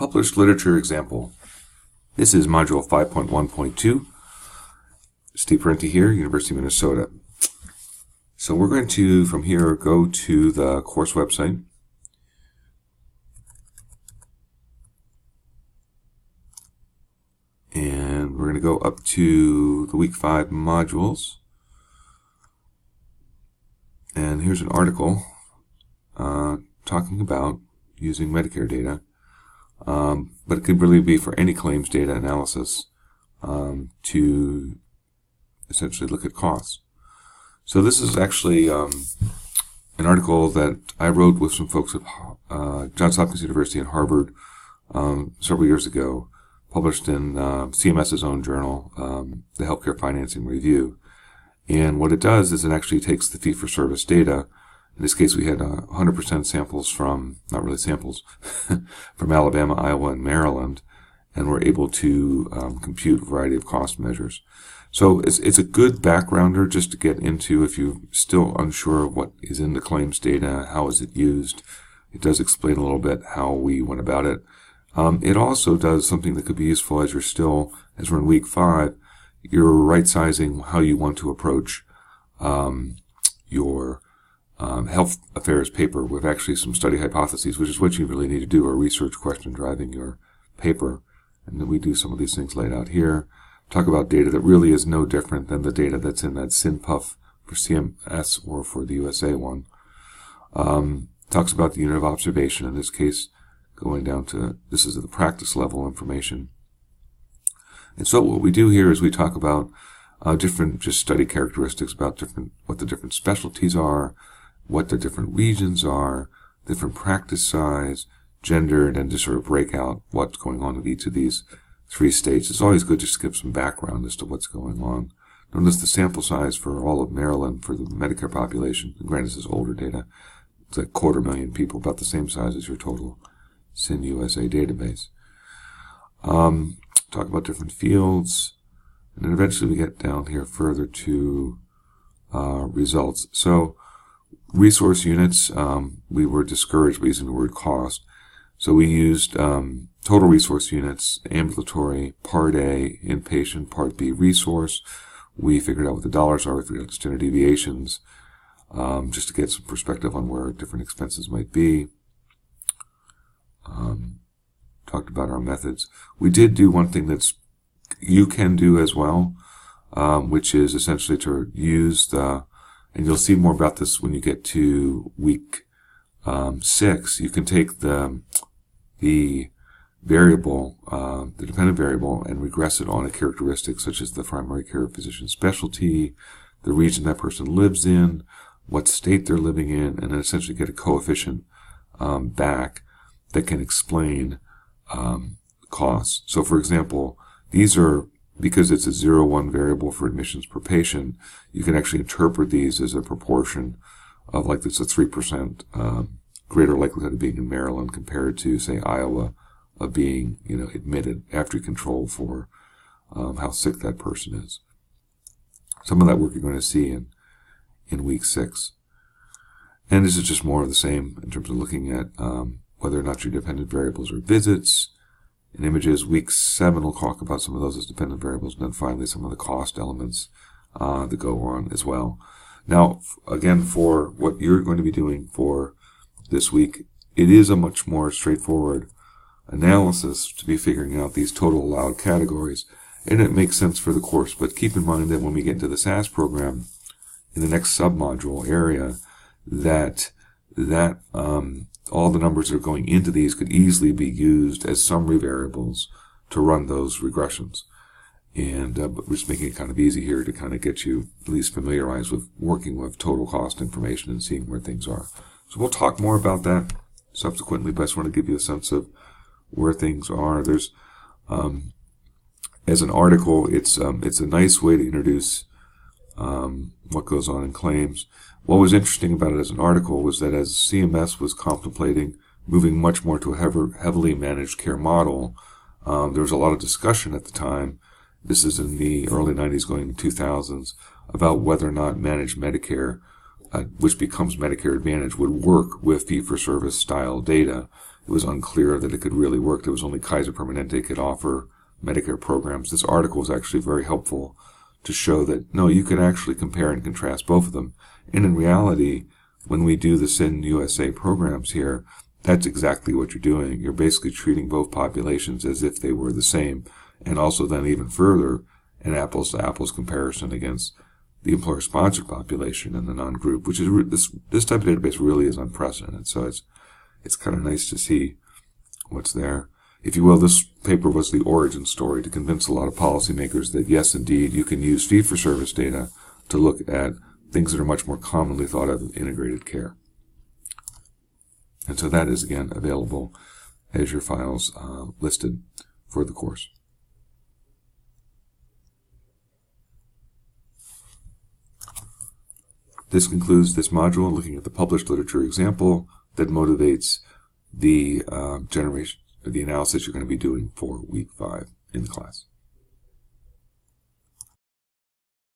Published literature example. This is Module 5.1.2. Steve Parenti here, University of Minnesota. So we're going to, from here, go to the course website. And we're going to go up to the Week 5 modules. And here's an article talking about using Medicare data. But it could really be for any claims data analysis to essentially look at costs. So this is actually an article that I wrote with some folks at Johns Hopkins University and Harvard several years ago, published in CMS's own journal, the Healthcare Financing Review. And what it does is it actually takes the fee-for-service data. In this case, we had 100% samples from, not really samples, from Alabama, Iowa, and Maryland, and we're able to compute a variety of cost measures. So it's a good backgrounder just to get into if you're still unsure of what is in the claims data, how is it used. It does explain a little bit how we went about it. It also does something that could be useful as we're in Week 5, you're right-sizing how you want to approach your health affairs paper with actually some study hypotheses, which is what you really need to do, a research question driving your paper. And then we do some of these things laid out here. Talk about data that really is no different than the data that's in that SINPUF for CMS or for the USA one. Talks about the unit of observation, in this case, going down to, this is at the practice level information. And so what we do here is we talk about different just study characteristics, about what the different specialties are, what the different regions are, different practice size, gendered, and just sort of break out what's going on in each of these 3 states. It's always good just to give some background as to what's going on. Notice the sample size for all of Maryland for the Medicare population. And granted, this is older data. It's like 250,000 people, about the same size as your total SIN USA database. Talk about different fields, and then eventually we get down here further to results. So resource units, we were discouraged by using the word cost. So we used total resource units, ambulatory, Part A, inpatient, Part B resource. We figured out what the dollars are, we figured out the standard deviations, just to get some perspective on where different expenses might be. Talked about our methods. We did do one thing that's you can do as well, which is essentially to use and you'll see more about this when you get to Week 6. You can take the variable, the dependent variable, and regress it on a characteristic such as the primary care physician specialty, the region that person lives in, what state they're living in, and then essentially get a coefficient back that can explain costs. So for example, these are, because it's a 0-1 variable for admissions per patient, you can actually interpret these as a proportion of, like, it's a 3% greater likelihood of being in Maryland compared to, say, Iowa, of being, admitted after you control for how sick that person is. Some of that work you're going to see in Week 6. And this is just more of the same in terms of looking at whether or not your dependent variables are visits and images. Week 7 will talk about some of those as dependent variables, and then finally some of the cost elements that go on as well. Now, again, for what you're going to be doing for this week, it is a much more straightforward analysis to be figuring out these total allowed categories, and it makes sense for the course. But keep in mind that when we get into the SAS program, in the next submodule area, that all the numbers that are going into these could easily be used as summary variables to run those regressions. And but we're just making it kind of easy here to kind of get you at least familiarized with working with total cost information and seeing where things are. So we'll talk more about that subsequently, but I just want to give you a sense of where things are. There's, as an article, it's a nice way to introduce what goes on in claims. What was interesting about it as an article was that as CMS was contemplating moving much more to a heavily managed care model, there was a lot of discussion at the time, this is in the early 90s going to 2000s, about whether or not managed Medicare, which becomes Medicare Advantage, would work with fee-for-service style data. it was unclear that it could really work. There was only Kaiser Permanente could offer Medicare programs. This article was actually very helpful to show that, no, you could actually compare and contrast both of them. And in reality, when we do the SIN USA programs here, that's exactly what you're doing. You're basically treating both populations as if they were the same, and also then even further, an apples-to-apples comparison against the employer-sponsored population and the non-group, which is this type of database really is unprecedented. So it's kind of nice to see what's there. If you will, this paper was the origin story to convince a lot of policymakers that yes, indeed, you can use fee-for-service data to look at things that are much more commonly thought of as integrated care. And so that is, again, available as your files listed for the course. This concludes this module, looking at the published literature example that motivates the the analysis you're going to be doing for week 5 in the class.